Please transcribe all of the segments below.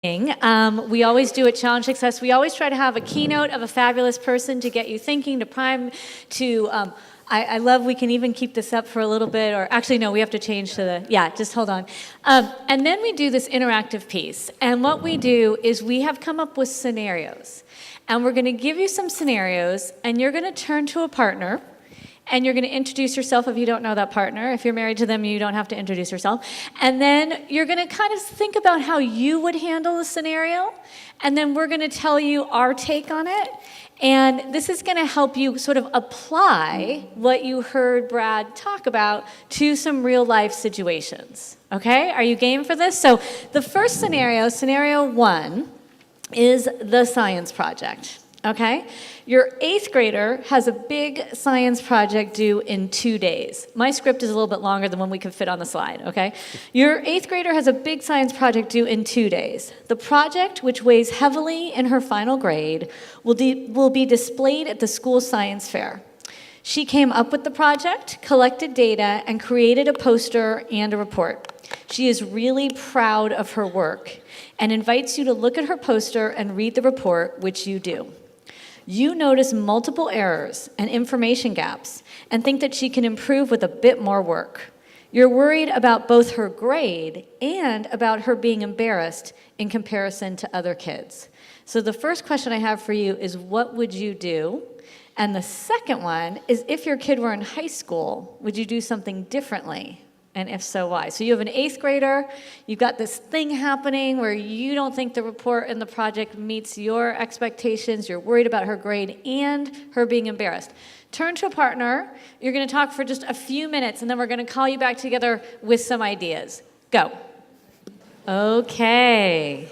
We always do at Challenge Success. We always try to have a keynote of a fabulous person to get you thinking, to prime, to, I love, we can even keep this up for a little bit, or actually, no, we have to change to the, yeah, just hold on. And then we do this interactive piece. And what we do is we have come up with scenarios. And we're going to give you some scenarios, and you're going to turn to a partner, and you're going to introduce yourself if you don't know that partner. If you're married to them, you don't have to introduce yourself. And then you're going to kind of think about how you would handle the scenario. And then we're going to tell you our take on it. And this is going to help you sort of apply what you heard Brad talk about to some real life situations. Okay? Are you game for this? So the first scenario, scenario 1, is the science project. Okay? Your 8th grader has a big science project due in 2 days. My script is a little bit longer than one we could fit on the slide, okay? Your 8th grader has a big science project due in 2 days. The project, which weighs heavily in her final grade, will be displayed at the school science fair. She came up with the project, collected data, and created a poster and a report. She is really proud of her work and invites you to look at her poster and read the report, which you do. You notice multiple errors and information gaps and think that she can improve with a bit more work. You're worried about both her grade and about her being embarrassed in comparison to other kids. So the first question I have for you is, what would you do? And the second one is, if your kid were in high school, would you do something differently? And if so, why? So you have an 8th grader, you've got this thing happening where you don't think the report and the project meets your expectations, you're worried about her grade and her being embarrassed. Turn to a partner, you're going to talk for just a few minutes, and then we're going to call you back together with some ideas. Go. Okay.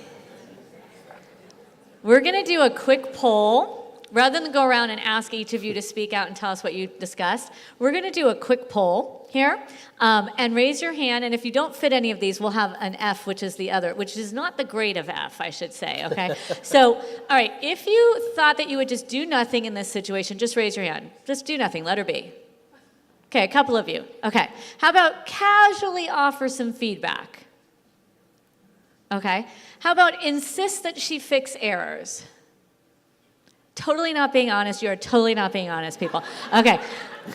We're going to do a quick poll. Rather than go around and ask each of you to speak out and tell us what you discussed, we're going to do a quick poll here, and raise your hand, and if you don't fit any of these, we'll have an F, which is the other, which is not the grade of F, I should say, okay? So, all right, if you thought that you would just do nothing in this situation, just raise your hand. Just do nothing, letter B. Okay, a couple of you. Okay, how about casually offer some feedback? Okay, how about insist that she fix errors? Totally not being honest. You are totally not being honest, people. Okay.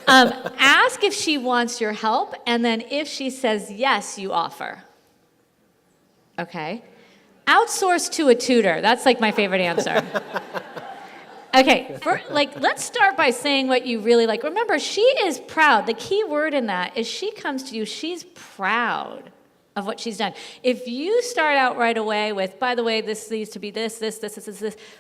Ask if she wants your help, and then if she says yes, you offer. Okay. Outsource to a tutor. That's like my favorite answer. Okay. Let's start by saying what you really like. Remember, she is proud. The key word in that is she comes to you. She's proud of what she's done. If you start out right away with, by the way, this needs to be this,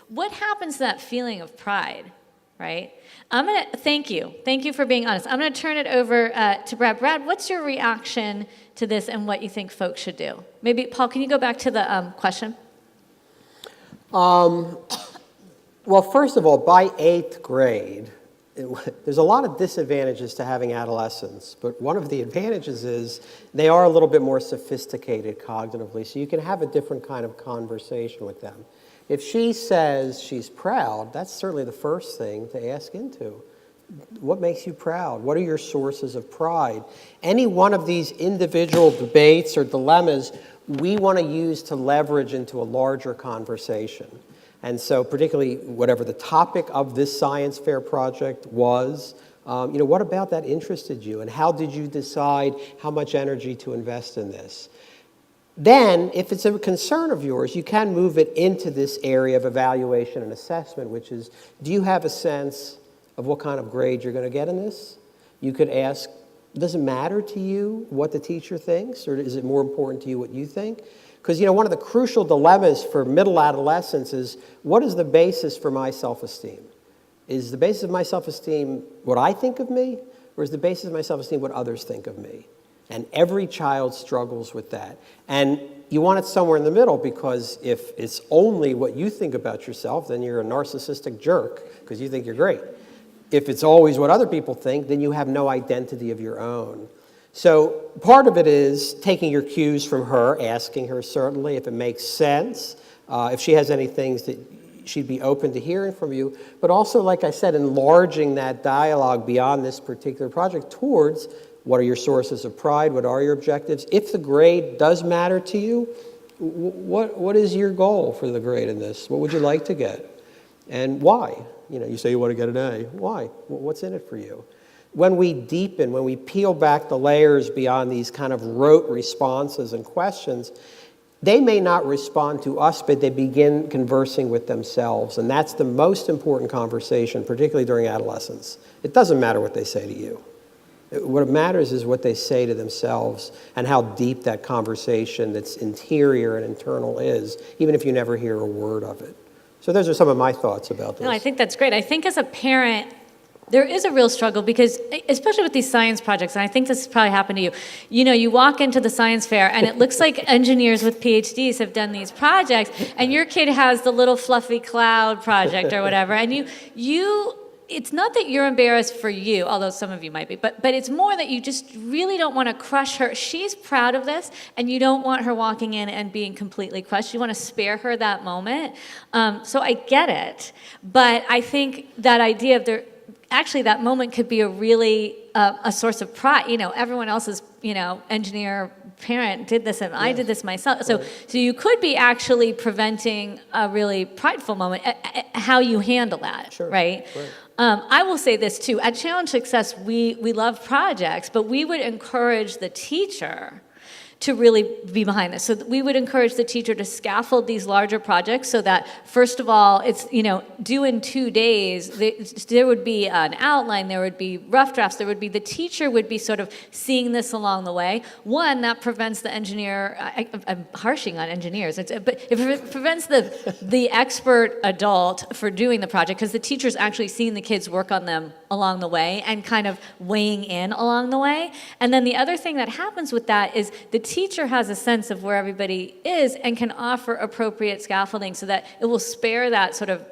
what happens to that feeling of pride, right? Thank you. Thank you for being honest. I'm going to turn it over to Brad. Brad, what's your reaction to this and what you think folks should do? Maybe, Paul, can you go back to the question? Well, first of all, by 8th grade, there's a lot of disadvantages to having adolescents, but one of the advantages is they are a little bit more sophisticated cognitively, so you can have a different kind of conversation with them. If she says she's proud, that's certainly the first thing to ask into. What makes you proud? What are your sources of pride? Any one of these individual debates or dilemmas we want to use to leverage into a larger conversation. And so particularly whatever the topic of this science fair project was, what about that interested you? And how did you decide how much energy to invest in this? Then, if it's a concern of yours, you can move it into this area of evaluation and assessment, which is, do you have a sense of what kind of grade you're going to get in this? You could ask, does it matter to you what the teacher thinks, or is it more important to you what you think? Because, one of the crucial dilemmas for middle adolescents is, what is the basis for my self-esteem? Is the basis of my self-esteem what I think of me, or is the basis of my self-esteem what others think of me? And every child struggles with that. And you want it somewhere in the middle, because if it's only what you think about yourself, then you're a narcissistic jerk, because you think you're great. If it's always what other people think, then you have no identity of your own. So part of it is taking your cues from her, asking her certainly if it makes sense, if she has any things that she'd be open to hearing from you, but also, like I said, enlarging that dialogue beyond this particular project towards what are your sources of pride, what are your objectives. If the grade does matter to you, what is your goal for the grade in this? What would you like to get? And why? You say you want to get an A. Why? What's in it for you? When we deepen, when we peel back the layers beyond these kind of rote responses and questions, they may not respond to us, but they begin conversing with themselves. And that's the most important conversation, particularly during adolescence. It doesn't matter what they say to you. What matters is what they say to themselves and how deep that conversation that's interior and internal is, even if you never hear a word of it. So those are some of my thoughts about this. No, I think that's great. I think as a parent, there is a real struggle because, especially with these science projects, and I think this has probably happened to you, you walk into the science fair and it looks like engineers with PhDs have done these projects, and your kid has the little fluffy cloud project or whatever, and it's not that you're embarrassed for you, although some of you might be, but it's more that you just really don't want to crush her. She's proud of this, and you don't want her walking in and being completely crushed. You want to spare her that moment. So I get it, but I think that idea of actually that moment could be a really a source of pride. Everyone else's engineer parent did this, and I did this myself. So you could be actually preventing a really prideful moment. How you handle that, sure. Right? I will say this too. At Challenge Success, we love projects, but we would encourage the teacher to really be behind this. So we would encourage the teacher to scaffold these larger projects so that, first of all, it's, due in 2 days, there would be an outline, there would be rough drafts, the teacher would be sort of seeing this along the way. One, that prevents the engineer, I'm harshing on engineers, but it prevents the expert adult for doing the project, because the teacher's actually seeing the kids work on them along the way and kind of weighing in along the way. And then the other thing that happens with that is the teacher has a sense of where everybody is and can offer appropriate scaffolding so that it will spare that sort of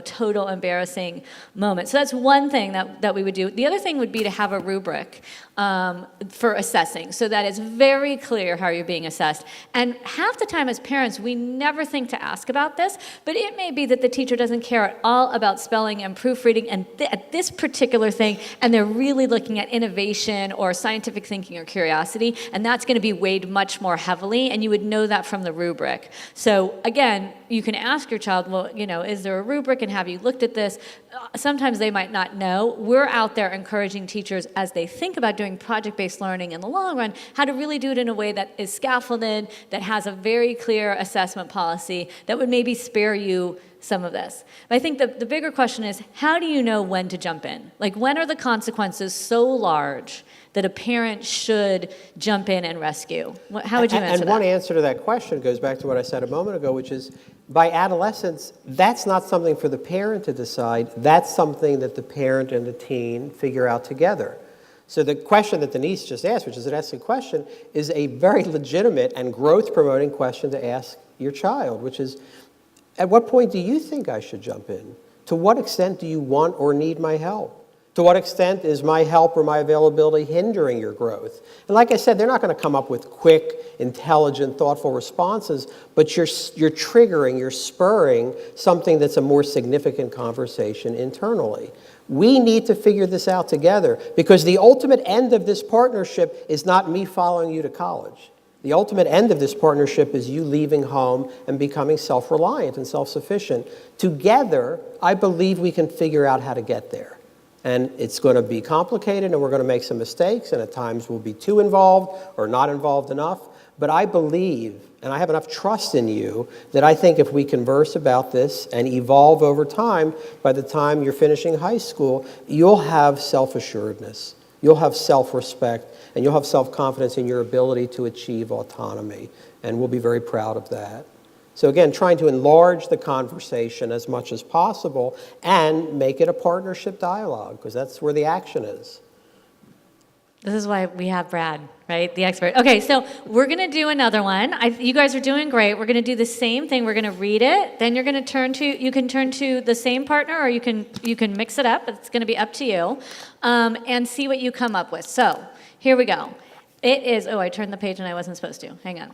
total embarrassing moment. So that's one thing that we would do. The other thing would be to have a rubric for assessing, so that it's very clear how you're being assessed. And half the time as parents, we never think to ask about this, but it may be that the teacher doesn't care at all about spelling and proofreading and at this particular thing, and they're really looking at innovation or scientific thinking or curiosity, and that's going to be weighed much more heavily, and you would know that from the rubric. So again, you can ask your child, well, is there a rubric, and have you looked at this? Sometimes they might not know. We're out there encouraging teachers as they think about doing project-based learning in the long run, how to really do it in a way that is scaffolded, that has a very clear assessment policy, that would maybe spare you some of this. But I think the bigger question is, how do you know when to jump in? Like, when are the consequences so large that a parent should jump in and rescue? How would you answer that? And one answer to that question goes back to what I said a moment ago, which is, by adolescence, that's not something for the parent to decide. That's something that the parent and the teen figure out together. So the question that Denise just asked, which is an excellent question, is a very legitimate and growth-promoting question to ask your child, which is, at what point do you think I should jump in? To what extent do you want or need my help? To what extent is my help or my availability hindering your growth? And like I said, they're not going to come up with quick, intelligent, thoughtful responses, but you're triggering, you're spurring something that's a more significant conversation internally. We need to figure this out together, because the ultimate end of this partnership is not me following you to college. The ultimate end of this partnership is you leaving home and becoming self-reliant and self-sufficient. Together, I believe we can figure out how to get there. And it's going to be complicated, and we're going to make some mistakes, and at times we'll be too involved or not involved enough. But I believe, and I have enough trust in you, that I think if we converse about this and evolve over time, by the time you're finishing high school, you'll have self-assuredness, you'll have self-respect, and you'll have self-confidence in your ability to achieve autonomy. And we'll be very proud of that. So again, trying to enlarge the conversation as much as possible and make it a partnership dialogue, because that's where the action is. This is why we have Brad, right? The expert. Okay, so we're going to do another one. You guys are doing great. We're going to do the same thing. We're going to read it. Then you can turn to the same partner, or you can mix it up. It's going to be up to you, and see what you come up with. So here we go. It is, I turned the page and I wasn't supposed to. Hang on.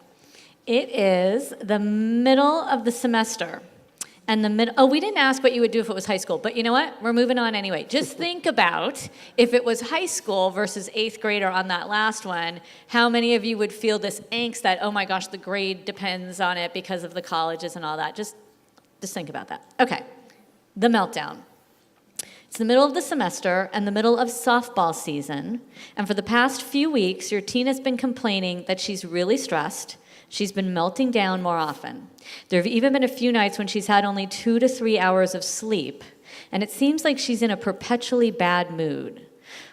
It is the middle of the semester, and the middle. Oh, we didn't ask what you would do if it was high school, but you know what? We're moving on anyway. Just think about if it was high school versus 8th grade or on that last one, how many of you would feel this angst that, oh my gosh, the grade depends on it because of the colleges and all that? Just think about that. Okay, the meltdown. It's the middle of the semester and the middle of softball season, and for the past few weeks, your teen has been complaining that she's really stressed. She's been melting down more often. There have even been a few nights when she's had only 2 to 3 hours of sleep, and it seems like she's in a perpetually bad mood.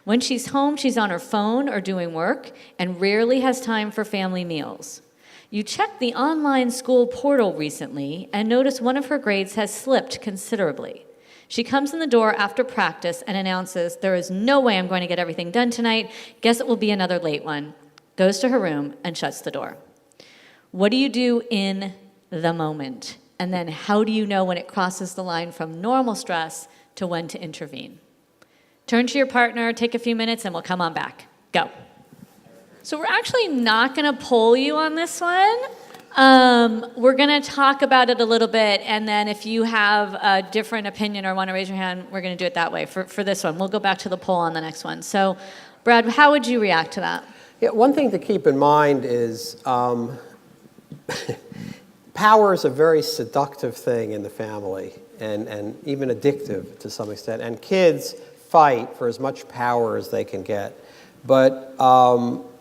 When she's home, she's on her phone or doing work, and rarely has time for family meals. You checked the online school portal recently and noticed one of her grades has slipped considerably. She comes in the door after practice and announces, "There is no way I'm going to get everything done tonight. Guess it will be another late one." Goes to her room and shuts the door. What do you do in the moment? And then how do you know when it crosses the line from normal stress to when to intervene? Turn to your partner, take a few minutes, and we'll come on back. Go. So we're actually not going to poll you on this one. We're going to talk about it a little bit, and then if you have a different opinion or want to raise your hand, we're going to do it that way for this one. We'll go back to the poll on the next one. So, Brad, how would you react to that? Yeah, one thing to keep in mind is power is a very seductive thing in the family and even addictive to some extent. And kids fight for as much power as they can get. But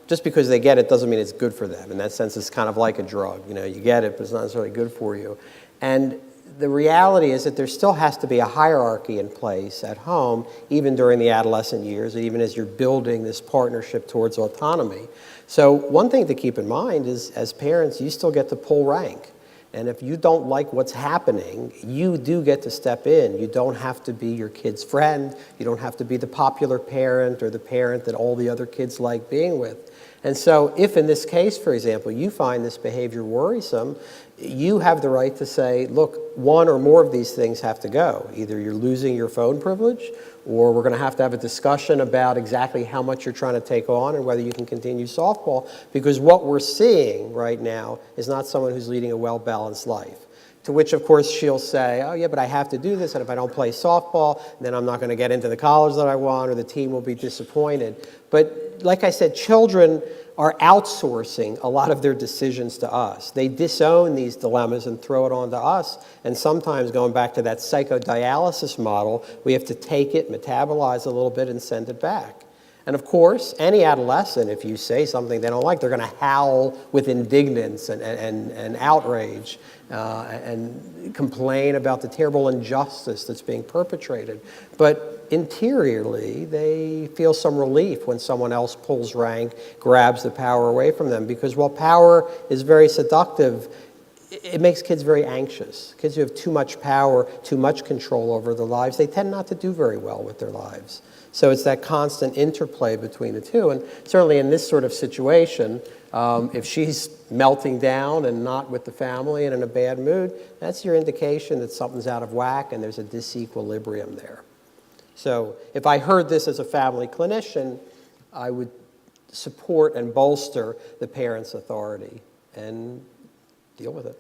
just because they get it doesn't mean it's good for them. In that sense, it's kind of like a drug. You know, you get it, but it's not necessarily good for you. And the reality is that there still has to be a hierarchy in place at home, even during the adolescent years, even as you're building this partnership towards autonomy. So one thing to keep in mind is, as parents, you still get to pull rank. And if you don't like what's happening, you do get to step in. You don't have to be your kid's friend. You don't have to be the popular parent or the parent that all the other kids like being with. And so if in this case, for example, you find this behavior worrisome, you have the right to say, look, one or more of these things have to go. Either you're losing your phone privilege, or we're going to have a discussion about exactly how much you're trying to take on and whether you can continue softball, because what we're seeing right now is not someone who's leading a well-balanced life. To which, of course, she'll say, oh, yeah, but I have to do this, and if I don't play softball, then I'm not going to get into the college that I want, or the team will be disappointed. But like I said, children are outsourcing a lot of their decisions to us. They disown these dilemmas and throw it on to us. And sometimes, going back to that psychodialysis model, we have to take it, metabolize a little bit, and send it back. And of course, any adolescent, if you say something they don't like, they're going to howl with indignance and outrage and complain about the terrible injustice that's being perpetrated. But interiorly, they feel some relief when someone else pulls rank, grabs the power away from them. Because while power is very seductive, it makes kids very anxious. Kids who have too much power, too much control over their lives, they tend not to do very well with their lives. So it's that constant interplay between the two. And certainly in this sort of situation, if she's melting down and not with the family and in a bad mood, that's your indication that something's out of whack and there's a disequilibrium there. So if I heard this as a family clinician, I would support and bolster the parent's authority and deal with it.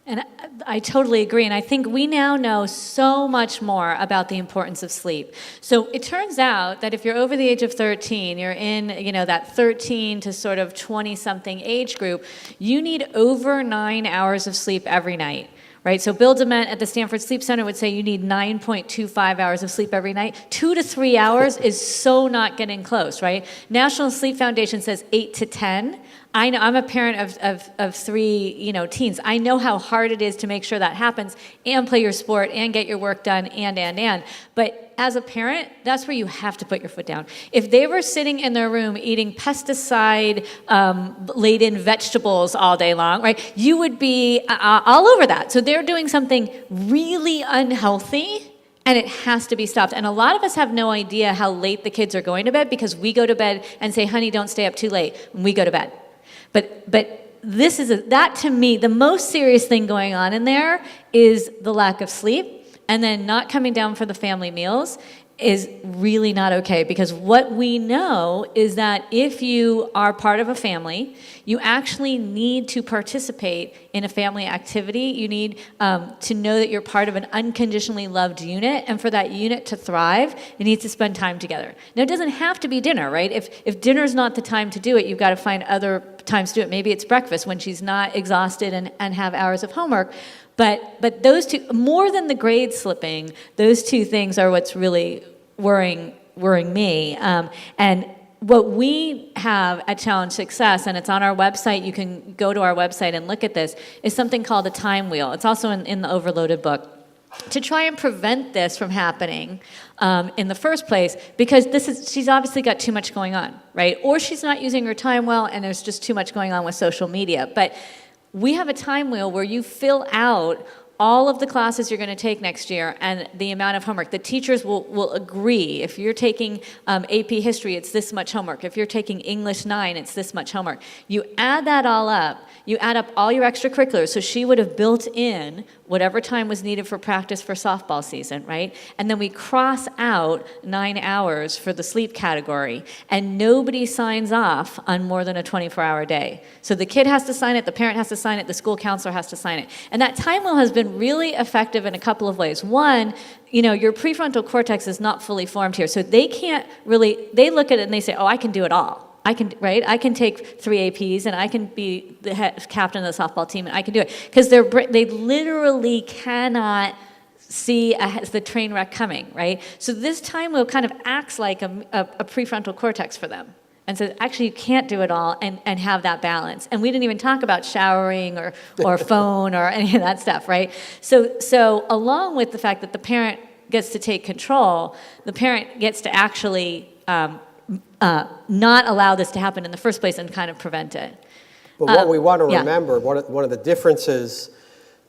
And I totally agree. And I think we now know so much more about the importance of sleep. So it turns out that if you're over the age of 13, you're in, that 13 to sort of 20-something age group, you need over 9 hours of sleep every night. Right? So Bill Dement at the Stanford Sleep Center would say you need 9.25 hours of sleep every night. 2 to 3 hours is so not getting close, right? National Sleep Foundation says 8 to 10. I know, I'm a parent of 3, teens. I know how hard it is to make sure that happens and play your sport and get your work done and. But as a parent, that's where you have to put your foot down. If they were sitting in their room eating pesticide-laden vegetables all day long, right, you would be all over that. So they're doing something really unhealthy, and it has to be stopped. And a lot of us have no idea how late the kids are going to bed because we go to bed and say, honey, don't stay up too late when we go to bed. But this is that to me, the most serious thing going on in there is the lack of sleep and then not coming down for the family meals. is really not okay, because what we know is that if you are part of a family, you actually need to participate in a family activity. You need to know that you're part of an unconditionally loved unit, and for that unit to thrive, it needs to spend time together. Now, it doesn't have to be dinner, right? If dinner's not the time to do it, you've got to find other times to do it. Maybe it's breakfast when she's not exhausted and have hours of homework. But those two, more than the grade slipping, those two things are what's really worrying me. And what we have at Challenge Success, and it's on our website, you can go to our website and look at this, is something called a time wheel. It's also in the Overloaded book, to try and prevent this from happening in the first place, because she's obviously got too much going on, right? Or she's not using her time well, and there's just too much going on with social media. But we have a time wheel where you fill out all of the classes you're going to take next year and the amount of homework. The teachers will agree. If you're taking AP History, it's this much homework. If you're taking English 9, it's this much homework. You add that all up. You add up all your extracurriculars. So she would have built in whatever time was needed for practice for softball season, right? And then we cross out 9 hours for the sleep category, and nobody signs off on more than a 24-hour day. So the kid has to sign it, the parent has to sign it, the school counselor has to sign it. And that time wheel has been really effective in a couple of ways. One, your prefrontal cortex is not fully formed here, so they can't really, they look at it and they say, oh, I can do it all. I can take 3 APs and I can be the captain of the softball team and I can do it. Because they literally cannot see the train wreck coming, right? So this time wheel kind of acts like a prefrontal cortex for them. And says, actually, you can't do it all and have that balance. And we didn't even talk about showering or phone or any of that stuff, right? So along with the fact that the parent gets to take control, the parent gets to actually not allow this to happen in the first place and kind of prevent it. But what we want to remember, one of the differences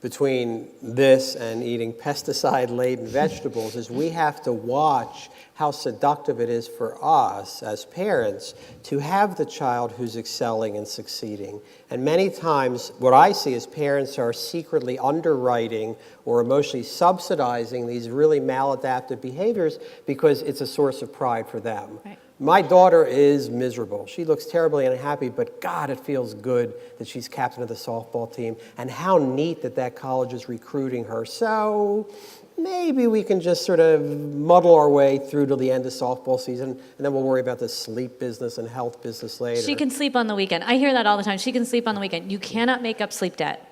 between this and eating pesticide-laden vegetables is we have to watch how seductive it is for us as parents to have the child who's excelling and succeeding. And many times what I see is parents are secretly underwriting or emotionally subsidizing these really maladaptive behaviors because it's a source of pride for them. Right. My daughter is miserable. She looks terribly unhappy, but God, it feels good that she's captain of the softball team, and how neat that college is recruiting her. So maybe we can just sort of muddle our way through to the end of softball season, and then we'll worry about the sleep business and health business later. She can sleep on the weekend. I hear that all the time. She can sleep on the weekend. You cannot make up sleep debt.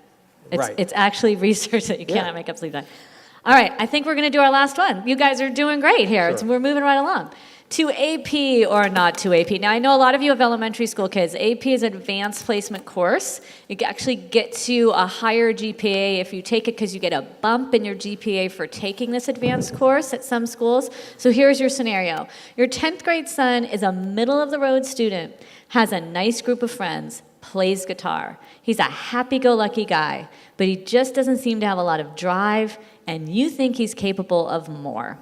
It's actually research that you cannot make up sleep debt. All right, I think we're going to do our last one. You guys are doing great here. Sure. We're moving right along. To AP or not to AP. Now, I know a lot of you have elementary school kids. AP is an advanced placement course. You can actually get to a higher GPA if you take it, because you get a bump in your GPA for taking this advanced course at some schools. So here's your scenario. Your 10th grade son is a middle-of-the-road student, has a nice group of friends, plays guitar. He's a happy-go-lucky guy, but he just doesn't seem to have a lot of drive, and you think he's capable of more.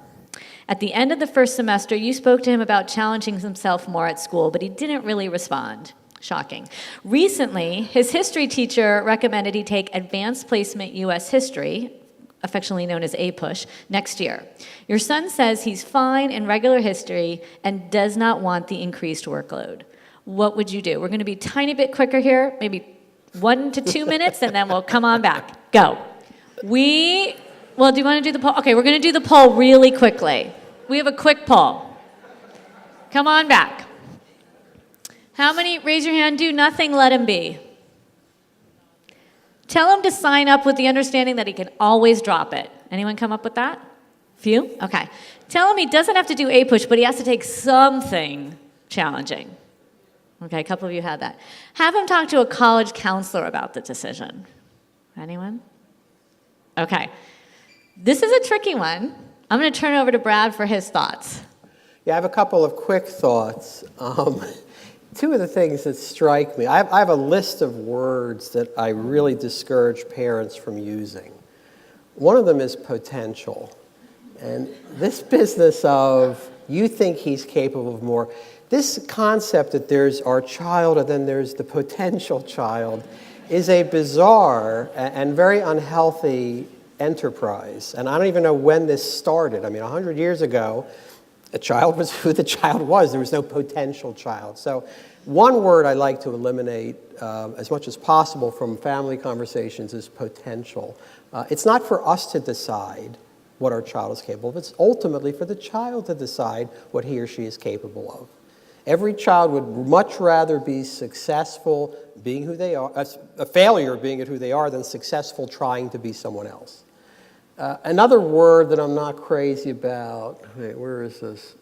At the end of the first semester, you spoke to him about challenging himself more at school, but he didn't really respond. Shocking. Recently, his history teacher recommended he take Advanced Placement U.S. History, affectionately known as APUSH, next year. Your son says he's fine in regular history and does not want the increased workload. What would you do? We're going to be a tiny bit quicker here, maybe 1 to 2 minutes, and then we'll come on back. Go. Well, do you want to do the poll? Okay, we're going to do the poll really quickly. We have a quick poll. Come on back. How many, raise your hand, do nothing, let him be. Tell him to sign up with the understanding that he can always drop it. Anyone come up with that? Few? Okay. Tell him he doesn't have to do APUSH, but he has to take something challenging. Okay, a couple of you had that. Have him talk to a college counselor about the decision. Anyone? Okay. This is a tricky one. I'm going to turn it over to Brad for his thoughts. Yeah, I have a couple of quick thoughts. Two of the things that strike me, I have a list of words that I really discourage parents from using. One of them is potential. And this business of you think he's capable of more, this concept that there's our child and then there's the potential child is a bizarre and very unhealthy enterprise. And I don't even know when this started. I mean, 100 years ago, A child was who the child was. There was no potential child. So one word I like to eliminate as much as possible from family conversations is potential. It's not for us to decide what our child is capable of. It's ultimately for the child to decide what he or she is capable of. Every child would much rather be successful being who they are, a failure being at who they are, than successful trying to be someone else. Another word that I'm not crazy about, wait, where is this?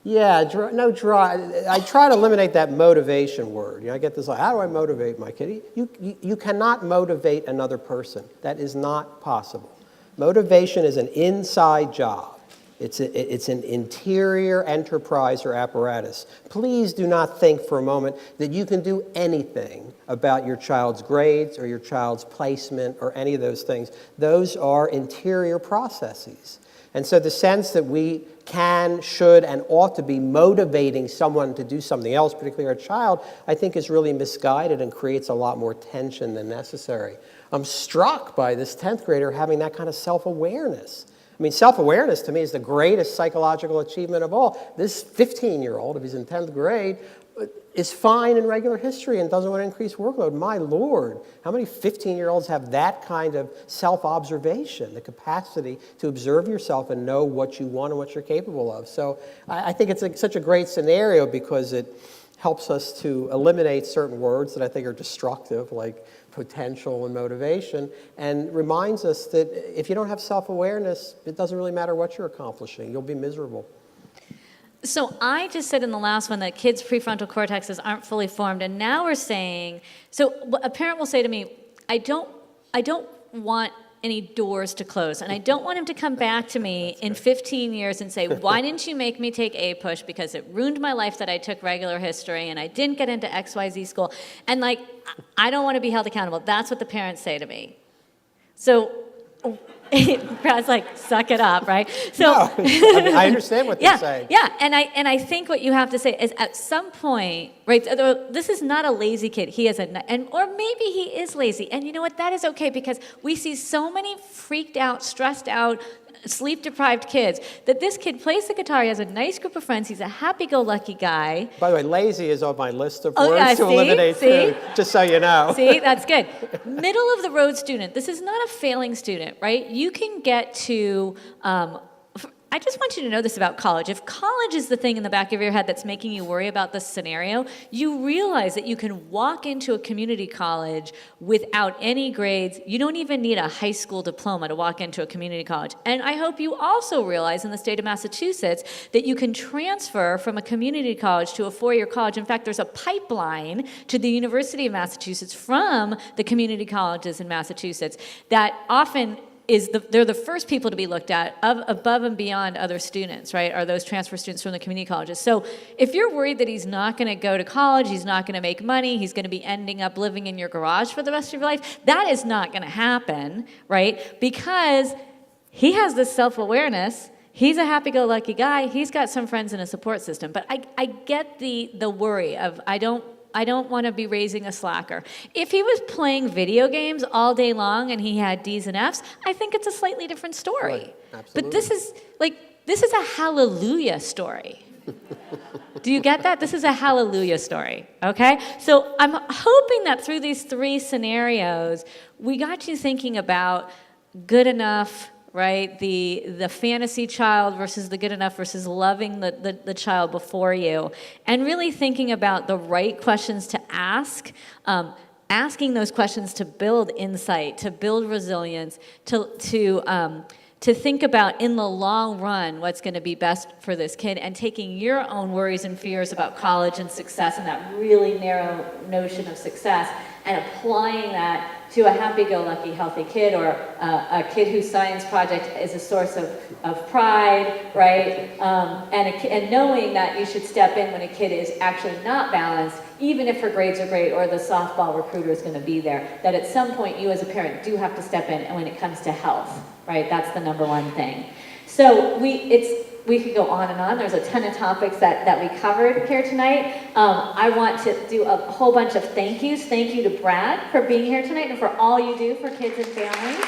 Yeah, drive. I try to eliminate that motivation word. I get this, like, how do I motivate my kid? You cannot motivate another person. That is not possible. Motivation is an inside job. It's an interior enterprise or apparatus. Please do not think for a moment that you can do anything about your child's grades or your child's placement or any of those things. Those are interior processes. And so the sense that we can, should, and ought to be motivating someone to do something else, particularly our child, I think is really misguided and creates a lot more tension than necessary. I'm struck by this 10th grader having that kind of self-awareness. I mean, self-awareness to me is the greatest psychological achievement of all. This 15-year-old, if he's in 10th grade, is fine in regular history and doesn't want to increase workload. My Lord, how many 15-year-olds have that kind of self-observation, the capacity to observe yourself and know what you want and what you're capable of? So I think it's such a great scenario because it helps us to eliminate certain words that I think are destructive, like potential and motivation, and reminds us that if you don't have self-awareness, it doesn't really matter what you're accomplishing. You'll be miserable. So I just said in the last one that kids' prefrontal cortexes aren't fully formed, and now we're saying, so a parent will say to me, I don't want any doors to close, and I don't want him to come back to me in 15 years and say, why didn't you make me take A-Push, because it ruined my life that I took regular history and I didn't get into XYZ school, and like, I don't want to be held accountable. That's what the parents say to me. So Brad's like, suck it up, right? So no, I mean, I understand what they're saying. Yeah, and I think what you have to say is at some point, right, this is not a lazy kid. He is or maybe he is lazy. And you know what? That is okay, because we see so many freaked out, stressed out, sleep-deprived kids that this kid plays the guitar. He has a nice group of friends. He's a happy-go-lucky guy. By the way, lazy is on my list of words to eliminate too, just so you know. See, that's good. Middle-of-the-road student. This is not a failing student, right? You can get to I just want you to know this about college. If college is the thing in the back of your head that's making you worry about this scenario, you realize that you can walk into a community college without any grades. You don't even need a high school diploma to walk into a community college. And I hope you also realize in the state of Massachusetts that you can transfer from a community college to a four-year college. In fact, there's a pipeline to the University of Massachusetts from the community colleges in Massachusetts that often they're the first people to be looked at above and beyond other students, right, are those transfer students from the community colleges. So if you're worried that he's not going to go to college, he's not going to make money, he's going to be ending up living in your garage for the rest of your life, that is not going to happen, right, because he has this self-awareness. He's a happy-go-lucky guy. He's got some friends and a support system. But I get the worry of I don't want to be raising a slacker. If he was playing video games all day long and he had D's and F's, I think it's a slightly different story. Right. Absolutely. But this is a hallelujah story. Do you get that? This is a hallelujah story, okay? So I'm hoping that through these three scenarios, we got you thinking about good enough, right? The fantasy child versus the good enough versus loving the child before you. And really thinking about the right questions to asking those questions to build insight, to build resilience, to think about in the long run what's going to be best for this kid, and taking your own worries and fears about college and success and that really narrow notion of success and applying that to a happy-go-lucky, healthy kid, or a kid whose science project is a source of pride, right? And knowing that you should step in when a kid is actually not balanced, even if her grades are great or the softball recruiter is going to be there, that at some point you as a parent do have to step in, and when it comes to health, right? That's the number one thing. So we could go on and on. There's a ton of topics that we covered here tonight. I want to do a whole bunch of thank yous. Thank you to Brad for being here tonight and for all you do for kids and families.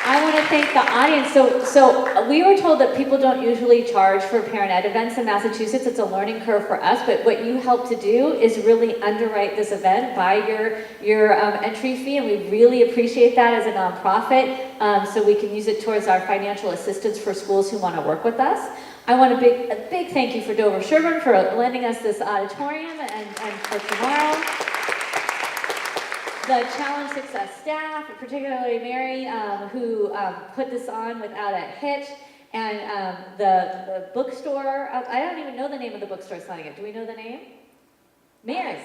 I want to thank the audience. So we were told that people don't usually charge for parent ed events in Massachusetts. It's a learning curve for us, but what you help to do is really underwrite this event by your entry fee, and we really appreciate that as a nonprofit, so we can use it towards our financial assistance for schools who want to work with us. I want a big thank you for Dover-Sherborn for lending us this auditorium and for tomorrow. The Challenge Success staff, particularly Mary, who put this on without a hitch, and the bookstore. I don't even know the name of the bookstore selling it. Do we know the name? Mary.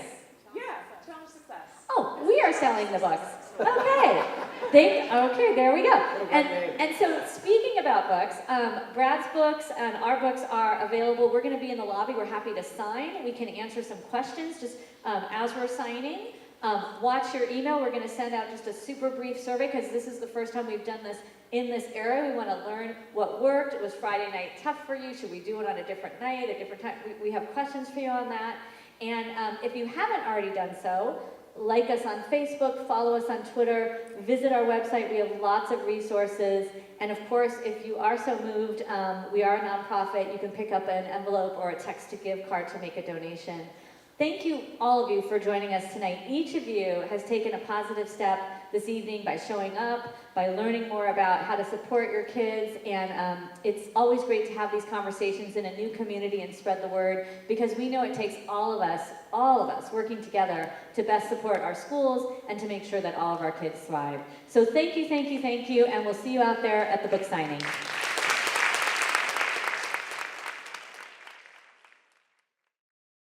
Yeah, Challenge Success. Oh, we are selling the books. Okay. Okay, there we go. And so speaking about books, Brad's books and our books are available. We're going to be in the lobby. We're happy to sign. We can answer some questions just as we're signing. Watch your email. We're going to send out just a super brief survey because this is the first time we've done this in this era. We want to learn what worked. It was Friday night tough for you. Should we do it on a different night, a different time? We have questions for you on that. And if you haven't already done so, like us on Facebook, follow us on Twitter, visit our website. We have lots of resources. And of course, if you are so moved, we are a nonprofit. You can pick up an envelope or a text to give card to make a donation. Thank you, all of you, for joining us tonight. Each of you has taken a positive step this evening by showing up, by learning more about how to support your kids, and it's always great to have these conversations in a new community and spread the word, because we know it takes all of us working together to best support our schools and to make sure that all of our kids thrive. So thank you, and we'll see you out there at the book signing.